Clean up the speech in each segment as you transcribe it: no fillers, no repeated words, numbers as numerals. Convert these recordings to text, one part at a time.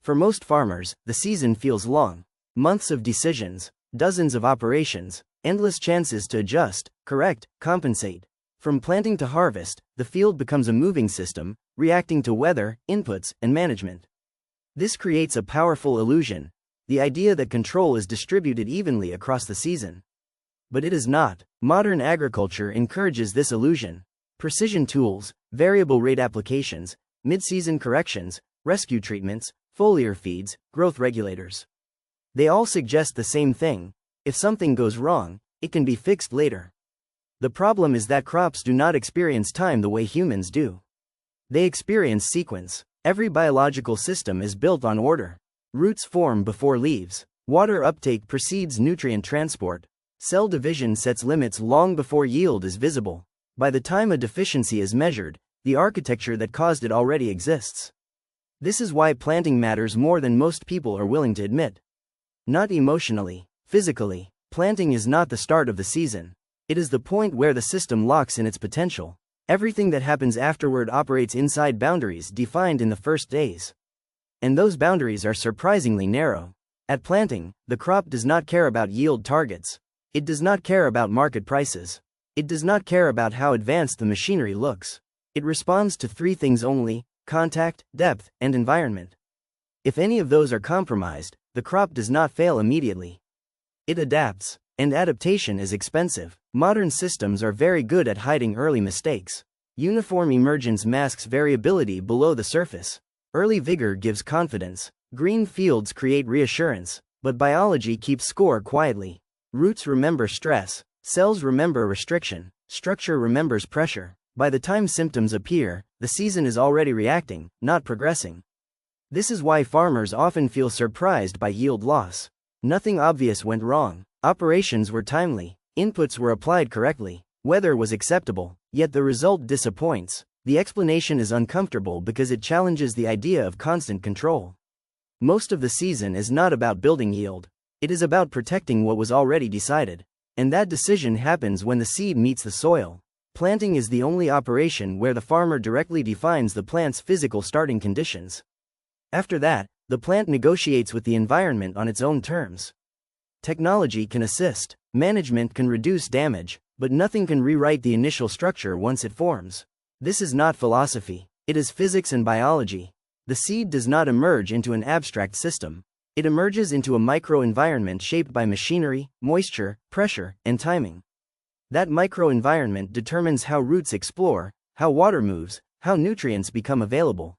For most farmers, the season feels long. Months of decisions, dozens of operations, endless chances to adjust, correct, compensate. From planting to harvest, the field becomes a moving system, reacting to weather, inputs, and management. This creates a powerful illusion, the idea that control is distributed evenly across the season. But it is not. Modern agriculture encourages this illusion. Precision tools, variable rate applications, mid-season corrections, rescue treatments, foliar feeds, growth regulators. They all suggest the same thing: if something goes wrong, it can be fixed later. The problem is that crops do not experience time the way humans do. They experience sequence. Every biological system is built on order. Roots form before leaves. Water uptake precedes nutrient transport. Cell division sets limits long before yield is visible. By the time a deficiency is measured, the architecture that caused it already exists. This is why planting matters more than most people are willing to admit. Not emotionally, physically, planting is not the start of the season. It is the point where the system locks in its potential. Everything that happens afterward operates inside boundaries defined in the first days. And those boundaries are surprisingly narrow. At planting, the crop does not care about yield targets. It does not care about market prices. It does not care about how advanced the machinery looks. It responds to three things only: contact, depth, and environment. If any of those are compromised, the crop does not fail immediately. It adapts, and adaptation is expensive. Modern systems are very good at hiding early mistakes. Uniform emergence masks variability below the surface. Early vigor gives confidence. Green fields create reassurance, but biology keeps score quietly. Roots remember stress, cells remember restriction, structure remembers pressure. By the time symptoms appear, the season is already reacting, not progressing. This is why farmers often feel surprised by yield loss. Nothing obvious went wrong. Operations were timely, inputs were applied correctly, weather was acceptable, yet the result disappoints. The explanation is uncomfortable because it challenges the idea of constant control. Most of the season is not about building yield. It is about protecting what was already decided. And that decision happens when the seed meets the soil. Planting is the only operation where the farmer directly defines the plant's physical starting conditions. After that, the plant negotiates with the environment on its own terms. Technology can assist, management can reduce damage, but nothing can rewrite the initial structure once it forms. This is not philosophy, it is physics and biology. The seed does not emerge into an abstract system. It emerges into a microenvironment shaped by machinery, moisture, pressure, and timing. That microenvironment determines how roots explore, how water moves, how nutrients become available.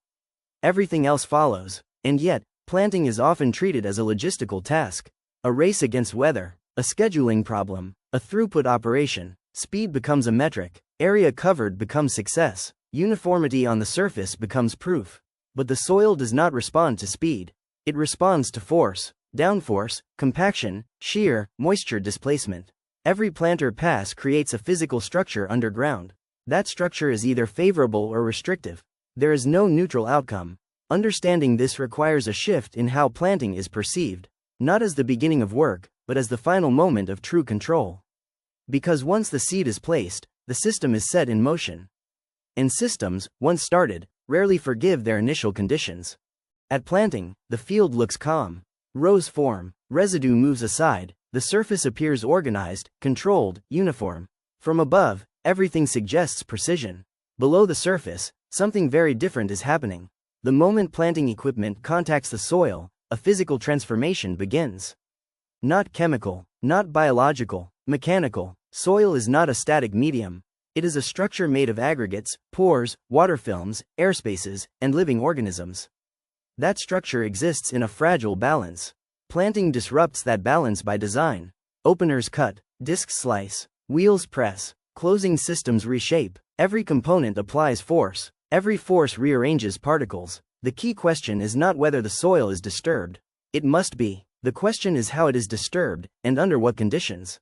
Everything else follows, and yet, planting is often treated as a logistical task. A race against weather, a scheduling problem, a throughput operation. Speed becomes a metric, area covered becomes success, uniformity on the surface becomes proof. But the soil does not respond to speed. It responds to force, downforce, compaction, shear, moisture displacement. Every planter pass creates a physical structure underground. That structure is either favorable or restrictive. There is no neutral outcome. Understanding this requires a shift in how planting is perceived, not as the beginning of work, but as the final moment of true control. Because once the seed is placed, the system is set in motion. And systems, once started, rarely forgive their initial conditions. At planting, the field looks calm. Rows form, residue moves aside, the surface appears organized, controlled, uniform. From above, everything suggests precision. Below the surface, something very different is happening. The moment planting equipment contacts the soil, a physical transformation begins. Not chemical, not biological, mechanical. Soil is not a static medium. It is a structure made of aggregates, pores, water films, air spaces, and living organisms. That structure exists in a fragile balance. Planting disrupts that balance by design. Openers cut, discs slice, wheels press, closing systems reshape. Every component applies force. Every force rearranges particles. The key question is not whether the soil is disturbed. It must be. The question is how it is disturbed, and under what conditions.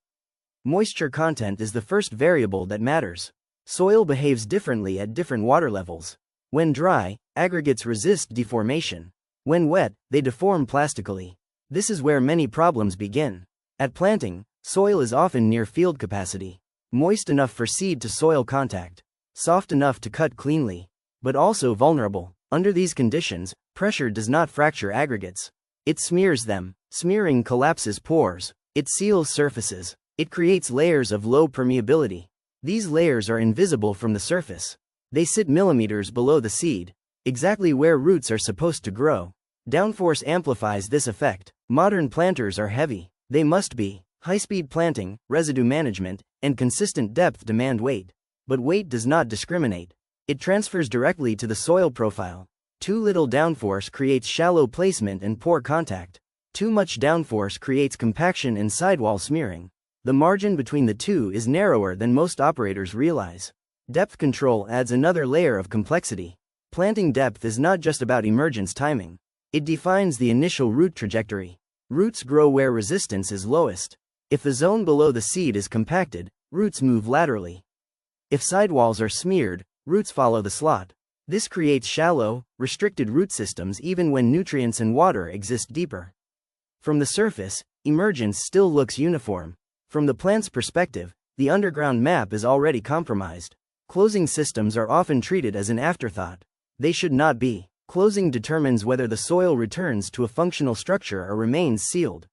Moisture content is the first variable that matters. Soil behaves differently at different water levels. When dry, aggregates resist deformation. When wet, they deform plastically. This is where many problems begin. At planting, soil is often near field capacity. Moist enough for seed to soil contact. Soft enough to cut cleanly. But also vulnerable. Under these conditions, Pressure does not fracture aggregates. It smears them. Smearing collapses pores. It seals surfaces. It creates layers of low permeability. These layers are invisible from the surface. They sit millimeters below the seed, exactly where roots are supposed to grow. Downforce amplifies this effect. Modern planters are heavy. They must be. High-speed planting, residue management, and consistent depth demand weight. But weight does not discriminate. It transfers directly to the soil profile. Too little downforce creates shallow placement and poor contact. Too much downforce creates compaction and sidewall smearing. The margin between the two is narrower than most operators realize. Depth control adds another layer of complexity. Planting depth is not just about emergence timing. It defines the initial root trajectory. Roots grow where resistance is lowest. If the zone below the seed is compacted, roots move laterally. If sidewalls are smeared, roots follow the slot. This creates shallow, restricted root systems even when nutrients and water exist deeper. From the surface, emergence still looks uniform. From the plant's perspective, the underground map is already compromised. Closing systems are often treated as an afterthought. They should not be. Closing determines whether the soil returns to a functional structure or remains sealed.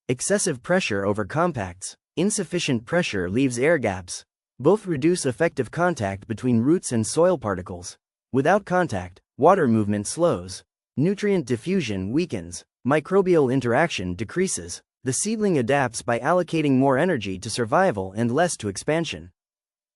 Excessive pressure over compacts. Insufficient pressure leaves air gaps. Both reduce effective contact between roots and soil particles. Without contact, water movement slows. Nutrient diffusion weakens. Microbial interaction decreases. The seedling adapts by allocating more energy to survival and less to expansion.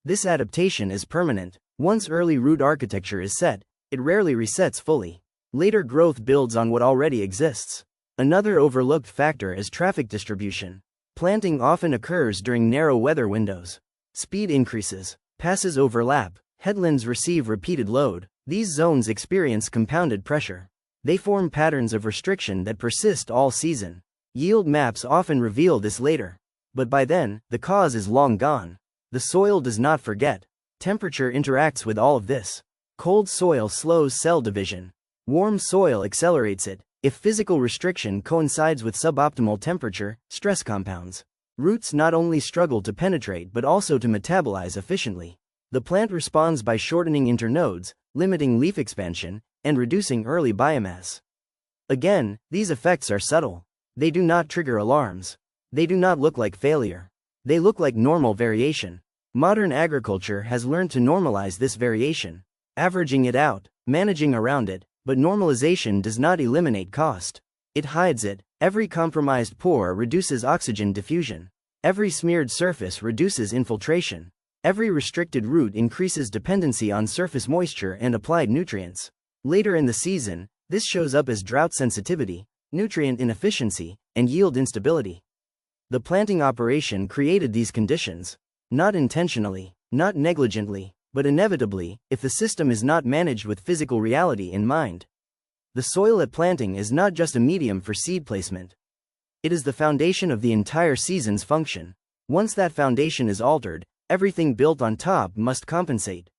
This adaptation is permanent. Once early root architecture is set, it rarely resets fully. Later growth builds on what already exists. Another overlooked factor is traffic distribution. Planting often occurs during narrow weather windows. Speed increases. Passes overlap. Headlands receive repeated load. These zones experience compounded pressure. They form patterns of restriction that persist all season. Yield maps often reveal this later. But by then, the cause is long gone. The soil does not forget. Temperature interacts with all of this. Cold soil slows cell division. Warm soil accelerates it. If physical restriction coincides with suboptimal temperature, stress compounds. Roots not only struggle to penetrate but also to metabolize efficiently. The plant responds by shortening internodes, limiting leaf expansion, and reducing early biomass. Again, these effects are subtle. They do not trigger alarms. They do not look like failure. They look like normal variation. Modern agriculture has learned to normalize this variation, averaging it out, managing around it, but normalization does not eliminate cost. It hides it. Every compromised pore reduces oxygen diffusion. Every smeared surface reduces infiltration. Every restricted root increases dependency on surface moisture and applied nutrients. Later in the season, this shows up as drought sensitivity, nutrient inefficiency, and yield instability. The planting operation created these conditions. Not intentionally, not negligently, but inevitably, if the system is not managed with physical reality in mind. The soil at planting is not just a medium for seed placement. It is the foundation of the entire season's function. Once that foundation is altered, everything built on top must compensate.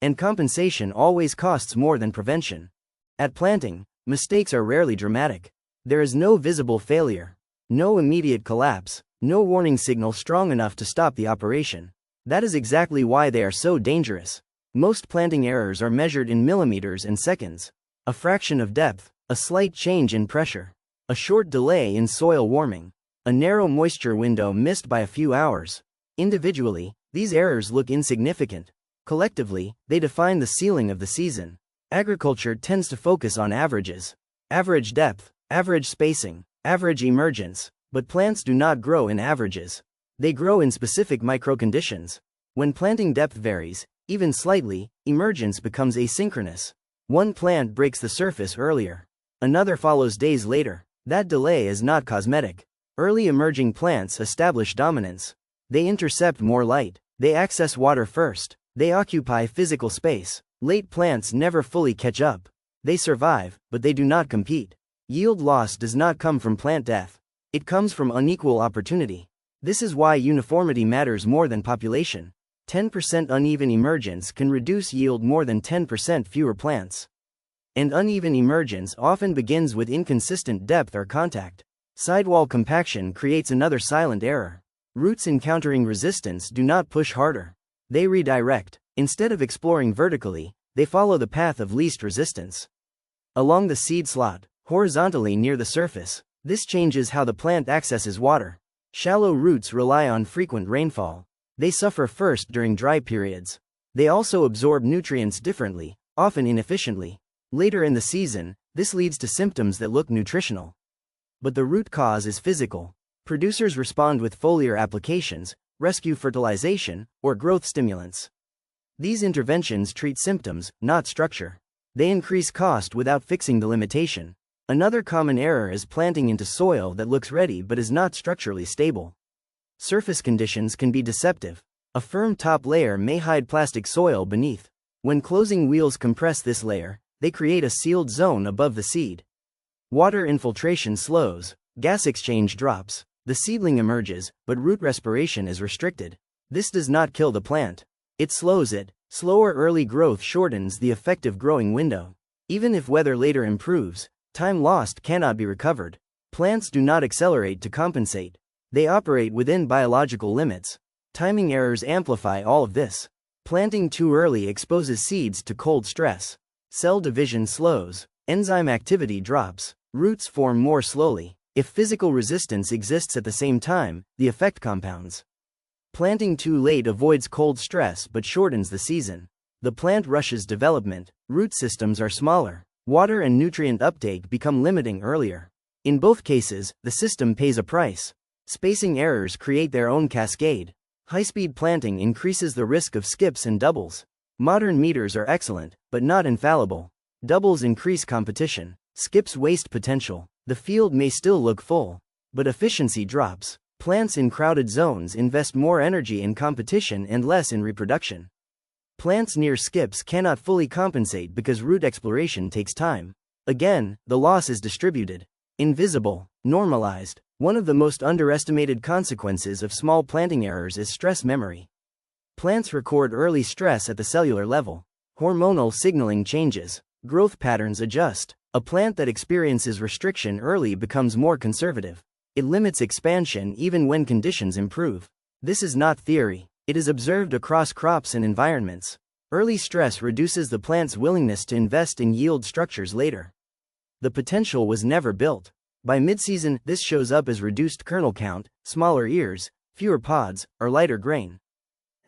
And compensation always costs more than prevention. At planting, mistakes are rarely dramatic. There is no visible failure, no immediate collapse, no warning signal strong enough to stop the operation. That is exactly why they are so dangerous. Most planting errors are measured in millimeters and seconds. A fraction of depth, a slight change in pressure, a short delay in soil warming, a narrow moisture window missed by a few hours. Individually, these errors look insignificant. Collectively, they define the ceiling of the season. Agriculture tends to focus on averages. Average depth, average spacing, average emergence, but plants do not grow in averages. They grow in specific microconditions. When planting depth varies, even slightly, emergence becomes asynchronous. One plant breaks the surface earlier. Another follows days later. That delay is not cosmetic. Early emerging plants establish dominance. They intercept more light. They access water first. They occupy physical space. Late plants never fully catch up. They survive, but they do not compete. Yield loss does not come from plant death. It comes from unequal opportunity. This is why uniformity matters more than population. 10% uneven emergence can reduce yield more than 10% fewer plants. And uneven emergence often begins with inconsistent depth or contact. Sidewall compaction creates another silent error. Roots encountering resistance do not push harder. They redirect. Instead of exploring vertically, they follow the path of least resistance. along the seed slot, horizontally near the surface. This changes how the plant accesses water. Shallow roots rely on frequent rainfall. They suffer first during dry periods. They also absorb nutrients differently, often inefficiently. Later in the season, this leads to symptoms that look nutritional. But the root cause is physical. Producers respond with foliar applications, rescue fertilization, or growth stimulants. These interventions treat symptoms, not structure. They increase cost without fixing the limitation. Another common error is planting into soil that looks ready but is not structurally stable. Surface conditions can be deceptive. A firm top layer may hide plastic soil beneath. When closing wheels compress this layer, they create a sealed zone above the seed. Water infiltration slows, gas exchange drops. The seedling emerges, but root respiration is restricted. This does not kill the plant. It slows it. Slower early growth shortens the effective growing window. Even if weather later improves, time lost cannot be recovered. Plants do not accelerate to compensate. They operate within biological limits. Timing errors amplify all of this. Planting too early exposes seeds to cold stress. Cell division slows. Enzyme activity drops. Roots form more slowly. If physical resistance exists at the same time, the effect compounds. Planting too late avoids cold stress but shortens the season. The plant rushes development. Root systems are smaller. Water and nutrient uptake become limiting earlier. In both cases, the system pays a price. Spacing errors create their own cascade. High-speed planting increases the risk of skips and doubles. Modern meters are excellent, but not infallible. Doubles increase competition. Skips waste potential. The field may still look full, but efficiency drops. Plants in crowded zones invest more energy in competition and less in reproduction. Plants near skips cannot fully compensate because root exploration takes time. Again, the loss is distributed. Invisible, normalized. One of the most underestimated consequences of small planting errors is stress memory. Plants record early stress at the cellular level. Hormonal signaling changes. Growth patterns adjust. A plant that experiences restriction early becomes more conservative. It limits expansion even when conditions improve. This is not theory. It is observed across crops and environments. Early stress reduces the plant's willingness to invest in yield structures later. The potential was never built. By mid-season, this shows up as reduced kernel count, smaller ears, fewer pods, or lighter grain.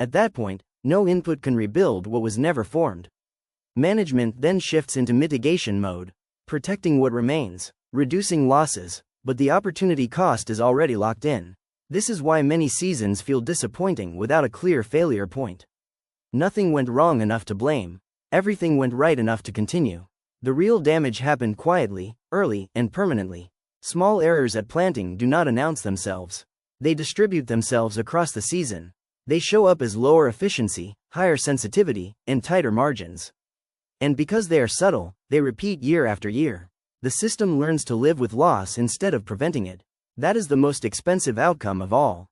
At that point, no input can rebuild what was never formed. Management then shifts into mitigation mode, protecting what remains, reducing losses, but the opportunity cost is already locked in. This is why many seasons feel disappointing without a clear failure point. Nothing went wrong enough to blame. Everything went right enough to continue. The real damage happened quietly, early, and permanently. Small errors at planting do not announce themselves. They distribute themselves across the season. They show up as lower efficiency, higher sensitivity, and tighter margins. And because they are subtle, they repeat year after year. The system learns to live with loss instead of preventing it. That is the most expensive outcome of all.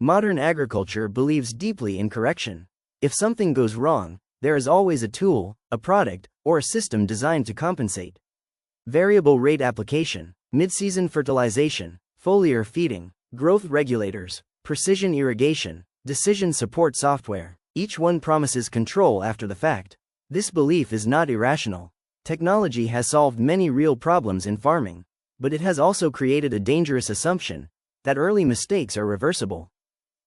Modern agriculture believes deeply in correction. If something goes wrong, there is always a tool, a product, or a system designed to compensate. Variable rate application, mid-season fertilization, foliar feeding, growth regulators, precision irrigation, decision support software. Each one promises control after the fact. This belief is not irrational. Technology has solved many real problems in farming, but it has also created a dangerous assumption that early mistakes are reversible.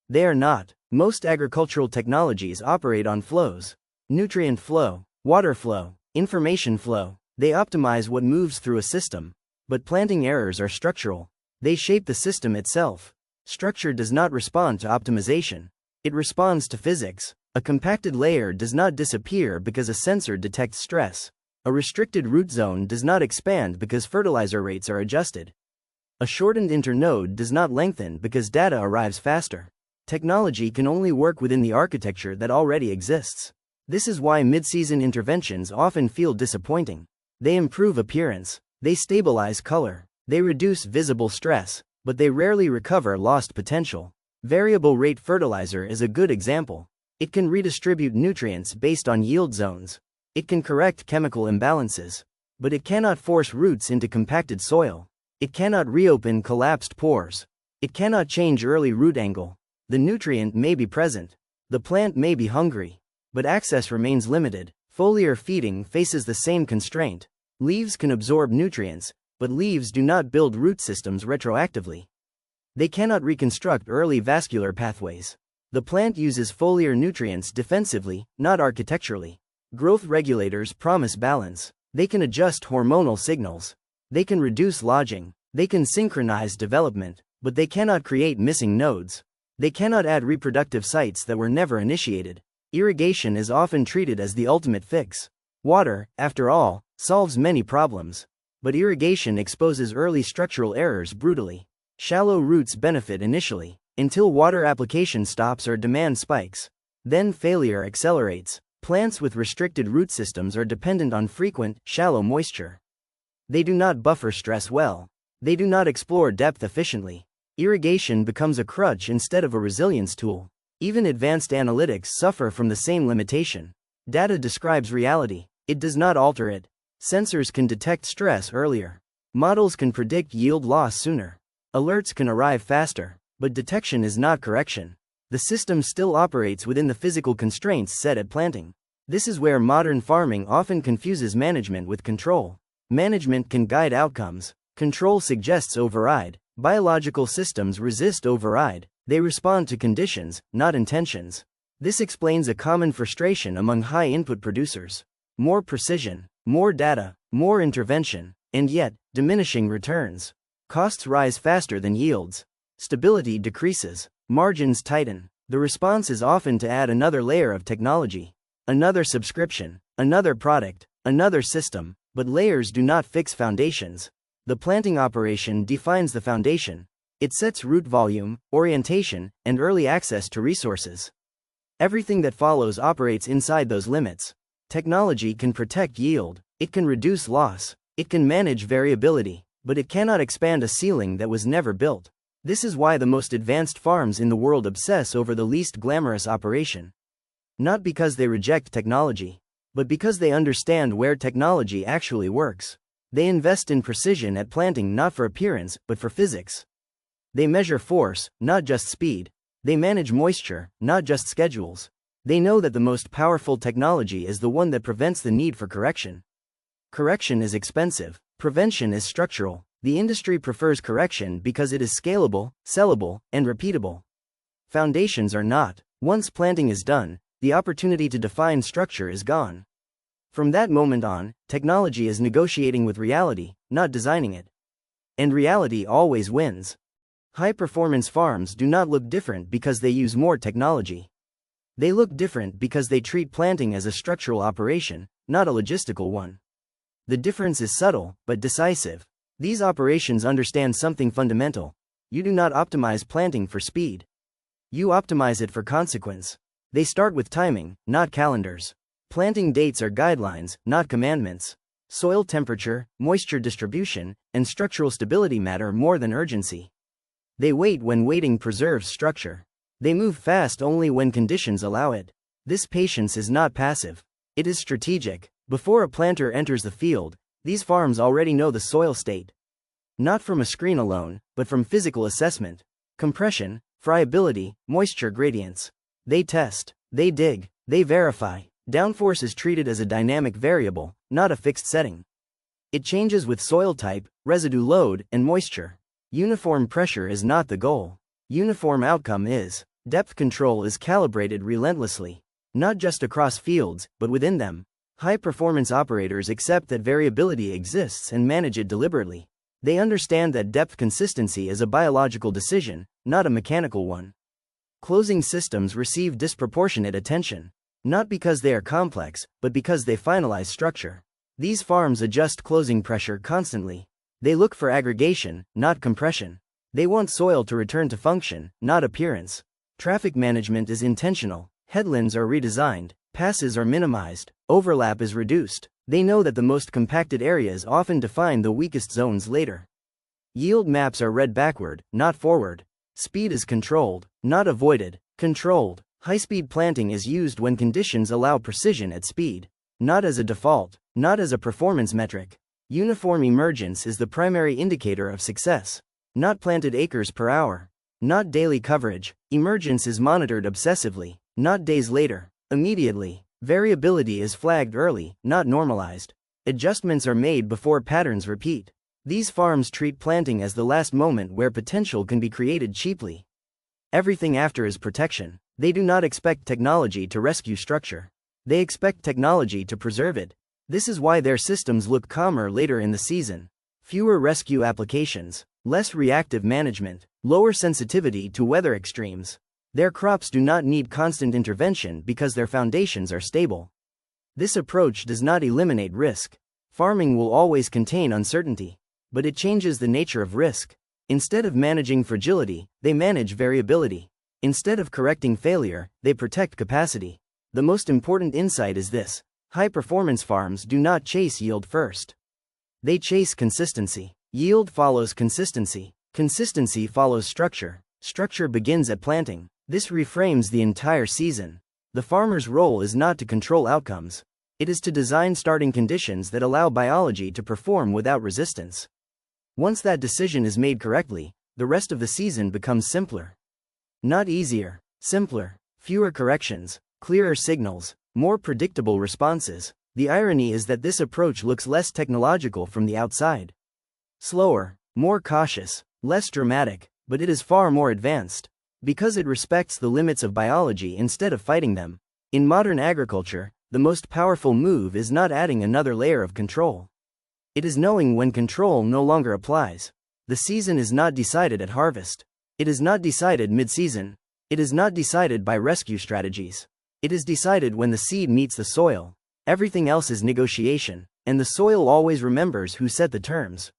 They are not. Most agricultural technologies operate on flows: nutrient flow, water flow, information flow. They optimize what moves through a system, but planting errors are structural. They shape the system itself. Structure does not respond to optimization. It responds to physics. A compacted layer does not disappear because a sensor detects stress. A restricted root zone does not expand because fertilizer rates are adjusted. A shortened internode does not lengthen because data arrives faster. Technology can only work within the architecture that already exists. This is why mid-season interventions often feel disappointing. They improve appearance. They stabilize color. They reduce visible stress, but they rarely recover lost potential. Variable rate fertilizer is a good example. It can redistribute nutrients based on yield zones. It can correct chemical imbalances, but it cannot force roots into compacted soil. It cannot reopen collapsed pores. It cannot change early root angle. The nutrient may be present. The plant may be hungry, but access remains limited. Foliar feeding faces the same constraint. Leaves can absorb nutrients, but leaves do not build root systems retroactively. They cannot reconstruct early vascular pathways. The plant uses foliar nutrients defensively, not architecturally. Growth regulators promise balance. They can adjust hormonal signals. They can reduce lodging. They can synchronize development, but they cannot create missing nodes. They cannot add reproductive sites that were never initiated. Irrigation is often treated as the ultimate fix. Water, after all, solves many problems. But irrigation exposes early structural errors brutally. Shallow roots benefit initially, until water application stops or demand spikes. Then failure accelerates. Plants with restricted root systems are dependent on frequent, shallow moisture. They do not buffer stress well. They do not explore depth efficiently. Irrigation becomes a crutch instead of a resilience tool. Even advanced analytics suffer from the same limitation. Data describes reality. It does not alter it. Sensors can detect stress earlier. Models can predict yield loss sooner. Alerts can arrive faster, but detection is not correction. The system still operates within the physical constraints set at planting. This is where modern farming often confuses management with control. Management can guide outcomes. Control suggests override. Biological systems resist override. They respond to conditions, not intentions. This explains a common frustration among high-input producers. More precision, more data, more intervention, and yet, diminishing returns. Costs rise faster than yields. Stability decreases. Margins tighten. The response is often to add another layer of technology. Another subscription, another product, another system, but layers do not fix foundations. The planting operation defines the foundation. It sets root volume, orientation, and early access to resources. Everything that follows operates inside those limits. Technology can protect yield, it can reduce loss, it can manage variability, but it cannot expand a ceiling that was never built. This is why the most advanced farms in the world obsess over the least glamorous operation. Not because they reject technology, but because they understand where technology actually works. They invest in precision at planting not for appearance, but for physics. They measure force, not just speed. They manage moisture, not just schedules. They know that the most powerful technology is the one that prevents the need for correction. Correction is expensive. Prevention is structural. The industry prefers correction because it is scalable, sellable, and repeatable. Foundations are not. Once planting is done, the opportunity to define structure is gone. From that moment on, technology is negotiating with reality, not designing it. And reality always wins. High-performance farms do not look different because they use more technology. They look different because they treat planting as a structural operation, not a logistical one. The difference is subtle, but decisive. These operations understand something fundamental. You do not optimize planting for speed. You optimize it for consequence. They start with timing, not calendars. Planting dates are guidelines, not commandments. Soil temperature, moisture distribution, and structural stability matter more than urgency. They wait when waiting preserves structure. They move fast only when conditions allow it. This patience is not passive. It is strategic. Before a planter enters the field, these farms already know the soil state. Not from a screen alone, but from physical assessment. Compression, friability, moisture gradients. They test, they dig, they verify. Downforce is treated as a dynamic variable, not a fixed setting. It changes with soil type, residue load, and moisture. Uniform pressure is not the goal. Uniform outcome is. Depth control is calibrated relentlessly. Not just across fields, but within them. High-performance operators accept that variability exists and manage it deliberately. They understand that depth consistency is a biological decision, not a mechanical one. Closing systems receive disproportionate attention. Not because they are complex, but because they finalize structure. These farms adjust closing pressure constantly. They look for aggregation, not compression. They want soil to return to function, not appearance. Traffic management is intentional. Headlands are redesigned. Passes are minimized. Overlap is reduced. They know that the most compacted areas often define the weakest zones later. Yield maps are read backward, not forward. Speed is controlled, not avoided. Controlled. High-speed planting is used when conditions allow precision at speed. Not as a default, not as a performance metric. Uniform emergence is the primary indicator of success. Not planted acres per hour. Not daily coverage. Emergence is monitored obsessively, not days later. Immediately. Variability is flagged early, not normalized. Adjustments are made before patterns repeat. These farms treat planting as the last moment where potential can be created cheaply. Everything after is protection. They do not expect technology to rescue structure. They expect technology to preserve it. This is why their systems look calmer later in the season. Fewer rescue applications, less reactive management, lower sensitivity to weather extremes. Their crops do not need constant intervention because their foundations are stable. This approach does not eliminate risk. Farming will always contain uncertainty, but it changes the nature of risk. Instead of managing fragility, they manage variability. Instead of correcting failure, they protect capacity. The most important insight is this: high-performance farms do not chase yield first. They chase consistency. Yield follows consistency. Consistency follows structure. Structure begins at planting. This reframes the entire season. The farmer's role is not to control outcomes. It is to design starting conditions that allow biology to perform without resistance. Once that decision is made correctly, the rest of the season becomes simpler. Not easier, simpler. Fewer corrections, clearer signals, more predictable responses. The irony is that this approach looks less technological from the outside. Slower, more cautious, less dramatic, but it is far more advanced. Because it respects the limits of biology instead of fighting them. In modern agriculture, the most powerful move is not adding another layer of control. It is knowing when control no longer applies. The season is not decided at harvest. It is not decided mid-season. It is not decided by rescue strategies. It is decided when the seed meets the soil. Everything else is negotiation, and the soil always remembers who set the terms.